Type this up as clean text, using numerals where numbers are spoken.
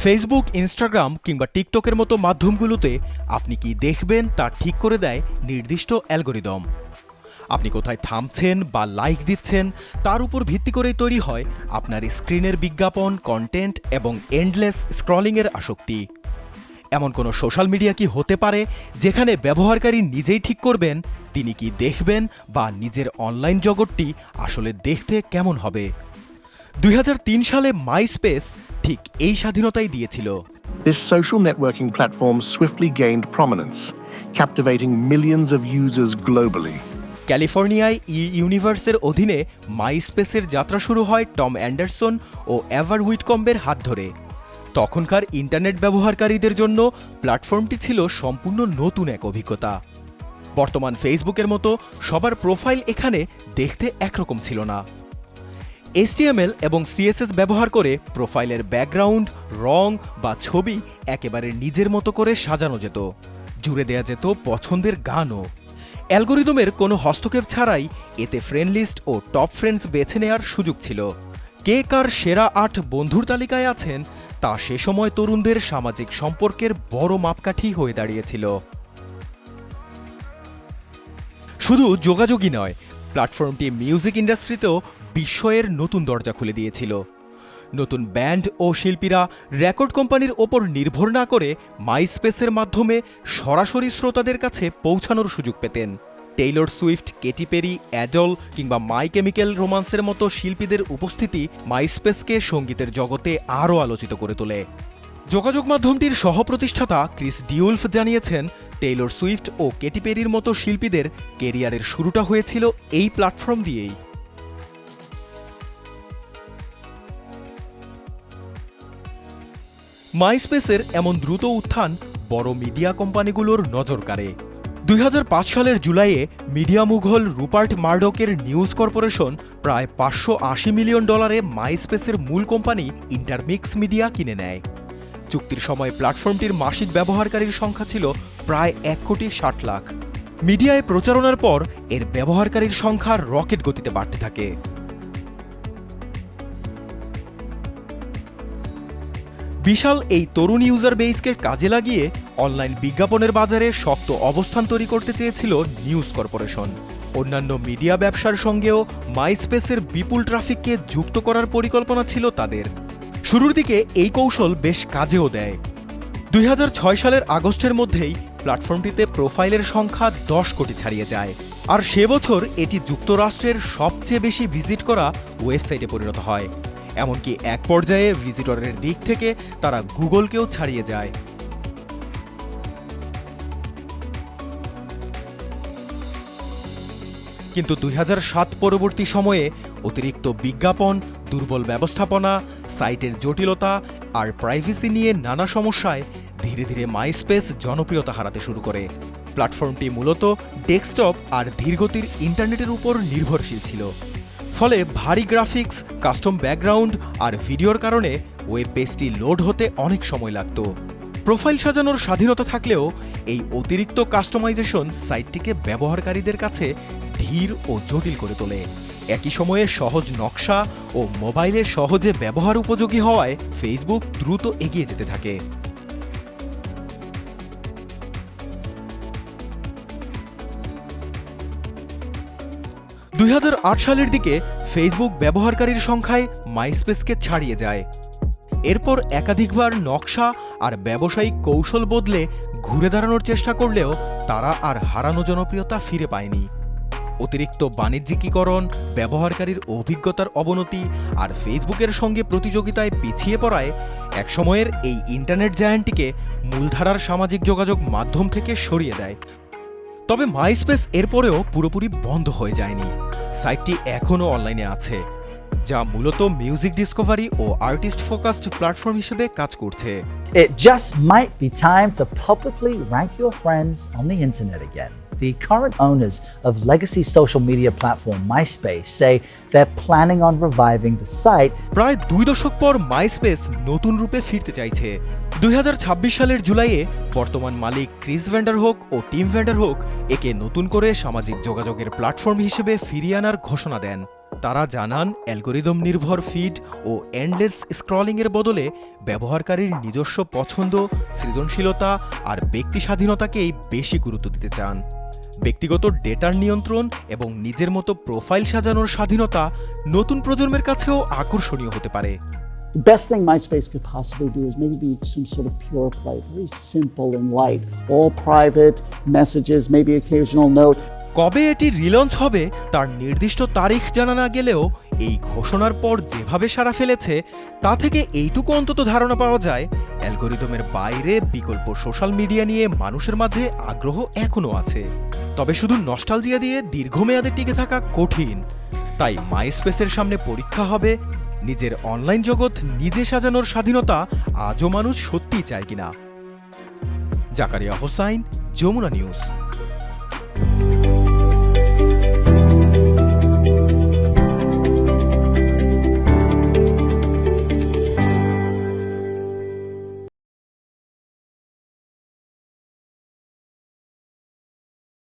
Facebook, Instagram কিংবা টিকটকের মতো মাধ্যমগুলোতে আপনি কি দেখবেন তা ঠিক করে দেয় নির্দিষ্ট অ্যালগরিদম। আপনি কোথায় থামছেন বা লাইক দিচ্ছেন তার উপর ভিত্তি করেই তৈরি হয় আপনার স্ক্রিনের বিজ্ঞাপন, কন্টেন্ট এবং এন্ডলেস স্ক্রলিংয়ের আসক্তি। এমন কোনো সোশ্যাল মিডিয়া কি হতে পারে যেখানে ব্যবহারকারী নিজেই ঠিক করবেন তিনি কি দেখবেন বা নিজের অনলাইন জগৎটি আসলে দেখতে কেমন হবে? 2003 সালে মাইস্পেস ঠিক এই স্বাধীনতাই দিয়েছিল। This social networking platform swiftly gained prominence, captivating millions of users globally. ক্যালিফোর্নিয়ায় ইউনিভার্সের অধীনে মাইস্পেসের যাত্রা শুরু হয় টম অ্যান্ডারসন ও এভার হুইটকম্বের হাত ধরে। তখনকার ইন্টারনেট ব্যবহারকারীদের জন্য প্ল্যাটফর্মটি ছিল সম্পূর্ণ নতুন এক অভিজ্ঞতা। বর্তমান ফেসবুকের মতো সবার প্রোফাইল এখানে দেখতে একরকম ছিল না। HTML এবং CSS ব্যবহার করে প্রোফাইলের ব্যাকগ্রাউন্ড, রং বা ছবি একেবারে নিজের মতো করে সাজানো যেত, জুড়ে দেয়া যেত পছন্দের গানও। অ্যালগরিদমের কোনো হস্তক্ষেপ ছাড়াই এতে ফ্রেন্ড লিস্ট ও টপ ফ্রেন্ডস বেছে নেওয়ার সুযোগ ছিল। কে কার সেরা 8 বন্ধুর তালিকায় আছেন তা সে সময় তরুণদের সামাজিক সম্পর্কের বড় মাপকাঠি হয়ে দাঁড়িয়েছিল। শুধু যোগাযোগই নয়, প্ল্যাটফর্মটি মিউজিক ইন্ডাস্ট্রিতেও বিস্ময়ের নতুন দরজা খুলে দিয়েছিল। নতুন ব্যান্ড ও শিল্পীরা রেকর্ড কোম্পানির ওপর নির্ভর না করে মাইস্পেসের মাধ্যমে সরাসরি শ্রোতাদের কাছে পৌঁছানোর সুযোগ পেতেন। টেইলর সুইফট, কেটি পেরি, অ্যাডল কিংবা মাই কেমিক্যাল রোমান্সের মতো শিল্পীদের উপস্থিতি মাইস্পেসকে সঙ্গীতের জগতে আরও আলোচিত করে তোলে। যোগাযোগ মাধ্যমটির সহপ্রতিষ্ঠাতা ক্রিস ডিউলফ জানিয়েছেন, টেইলর সুইফট ও কেটি পেরির মতো শিল্পীদের কেরিয়ারের শুরুটা হয়েছিল এই প্ল্যাটফর্ম দিয়েই। মাইস্পেসের এমন দ্রুত উত্থান বড় মিডিয়া কোম্পানিগুলোর নজর কাড়ে। 2005 সালের জুলাইয়ে মিডিয়া মুঘল রুপার্ট মার্ডকের নিউজ কর্পোরেশন প্রায় $580 মিলিয়ন মাইস্পেসের মূল কোম্পানি ইন্টারমিক্স মিডিয়া কিনে নেয়। চুক্তির সময় প্ল্যাটফর্মটির মাসিক ব্যবহারকারীর সংখ্যা ছিল প্রায় 1,60,00,000। মিডিয়ায় প্রচারণার পর এর ব্যবহারকারীর সংখ্যা রকেট গতিতে বাড়তে থাকে। বিশাল এই তরুণ ইউজার বেসকে কাজে লাগিয়ে অনলাইন বিজ্ঞাপনের বাজারে শক্ত অবস্থান তৈরি করতে চেয়েছিল নিউজ কর্পোরেশন। অন্যান্য মিডিয়া ব্যবসার সঙ্গেও মাইস্পেসের বিপুল ট্রাফিককে যুক্ত করার পরিকল্পনা ছিল তাদের। শুরুর দিকে এই কৌশল বেশ কাজেও দেয়। 2006 সালের আগস্টের মধ্যেই প্ল্যাটফর্মটিতে প্রোফাইলের সংখ্যা 10 কোটি ছাড়িয়ে যায়, আর সে বছর এটি যুক্তরাষ্ট্রের সবচেয়ে বেশি ভিজিট করা ওয়েবসাইটে পরিণত হয়। এমনকি এক পর্যায়ে ভিজিটরের দিক থেকে তারা গুগলকেও ছাড়িয়ে যায়। কিন্তু 2007 পরবর্তী সময়ে অতিরিক্ত বিজ্ঞাপন, দুর্বল ব্যবস্থাপনা, সাইটের জটিলতা আর প্রাইভেসি নিয়ে নানা সমস্যায় ধীরে ধীরে মাইস্পেস জনপ্রিয়তা হারাতে শুরু করে। প্ল্যাটফর্মটি মূলত ডেস্কটপ আর ধীরগতির ইন্টারনেটের উপর নির্ভরশীল ছিল। ফলে ভারী গ্রাফিক্স, কাস্টম ব্যাকগ্রাউন্ড আর ভিডিওর কারণে ওয়েব পেজটি লোড হতে অনেক সময় লাগত। প্রোফাইল সাজানোর স্বাধীনতা থাকলেও এই অতিরিক্ত কাস্টমাইজেশন সাইটটিকে ব্যবহারকারীদের কাছে ধীর ও জটিল করে তোলে। একই সময়ে সহজ নকশা ও মোবাইলে সহজে ব্যবহার উপযোগী হওয়ায় ফেসবুক দ্রুত এগিয়ে যেতে থাকে। 2008 সালের দিকে ফেসবুক ব্যবহারকারীর সংখ্যায় মাইস্পেসকে ছাড়িয়ে যায়। এরপর একাধিকবার নকশা আর ব্যবসায়িক কৌশল বদলে ঘুরে দাঁড়ানোর চেষ্টা করলেও তারা আর হারানো জনপ্রিয়তা ফিরে পায়নি। অতিরিক্ত বাণিজ্যিকীকরণ, ব্যবহারকারীর অভিজ্ঞতার অবনতি আর ফেসবুকের সঙ্গে প্রতিযোগিতায় পিছিয়ে পড়ায় একসময়ের এই ইন্টারনেট জায়ান্টটিকে মূলধারার সামাজিক যোগাযোগ মাধ্যম থেকে সরিয়ে দেয়। তবে মাইস্পেস এরপরেও পুরোপুরি বন্ধ হয়ে যায়নি। সাইটটি এখনও অনলাইনে আছে, যা মূলত মিউজিক ডিসকভারি ও আর্টিস্ট ফোকাসড প্ল্যাটফর্ম হিসেবে কাজ করছে। It just might be time to publicly rank your friends on the internet again. The current owners of legacy social media platform MySpace say they're planning on reviving the site. প্রায় 2 দশক পর MySpace নতুন রূপে ফিরতে চাইছে। 2026 সালের জুলাইয়ে বর্তমান মালিক ক্রিস ভ্যান্ডারহোক ও টিম ভ্যান্ডারহোক একে নতুন করে সামাজিক যোগাযোগের প্ল্যাটফর্ম হিসেবে ফিরিয়ে আনার ঘোষণা দেন। তারা জানান অ্যালগোরিদম নির্ভর ফিড ও এন্ডলেস স্ক্রলিংয়ের বদলে ব্যবহারকারীর নিজস্ব পছন্দ, সৃজনশীলতা আর ব্যক্তি স্বাধীনতাকেই বেশি গুরুত্ব দিতে চান। ব্যক্তিগত ডেটার নিয়ন্ত্রণ এবং নিজের মতো প্রোফাইল সাজানোর স্বাধীনতা নতুন প্রজন্মের কাছেও আকর্ষণীয় হতে পারে। The best thing MySpace could possibly do is maybe be some sort of pure play, very simple and light, all private messages, maybe occasional note. কবে এটি রিলঞ্চ হবে তার নির্দিষ্ট তারিখ জানা না গেলেও এই ঘোষণার পর যেভাবে সাড়া ফেলেছে তা থেকে এইটুকু অন্তত ধারণা পাওয়া যায়, অ্যালগোরিদমের বাইরে বিকল্প সোশ্যাল মিডিয়া নিয়ে মানুষের মাঝে আগ্রহ এখনও আছে। তবে শুধু নস্টালজিয়া দিয়ে দীর্ঘমেয়াদে টিকে থাকা কঠিন। তাই মাইস্পেসের সামনে পরীক্ষা হবে নিজের অনলাইন জগৎ নিজে সাজানোর স্বাধীনতা আজও মানুষ সত্যিই চায় কিনা। জাকারিয়া হোসাইন, যমুনা নিউজ।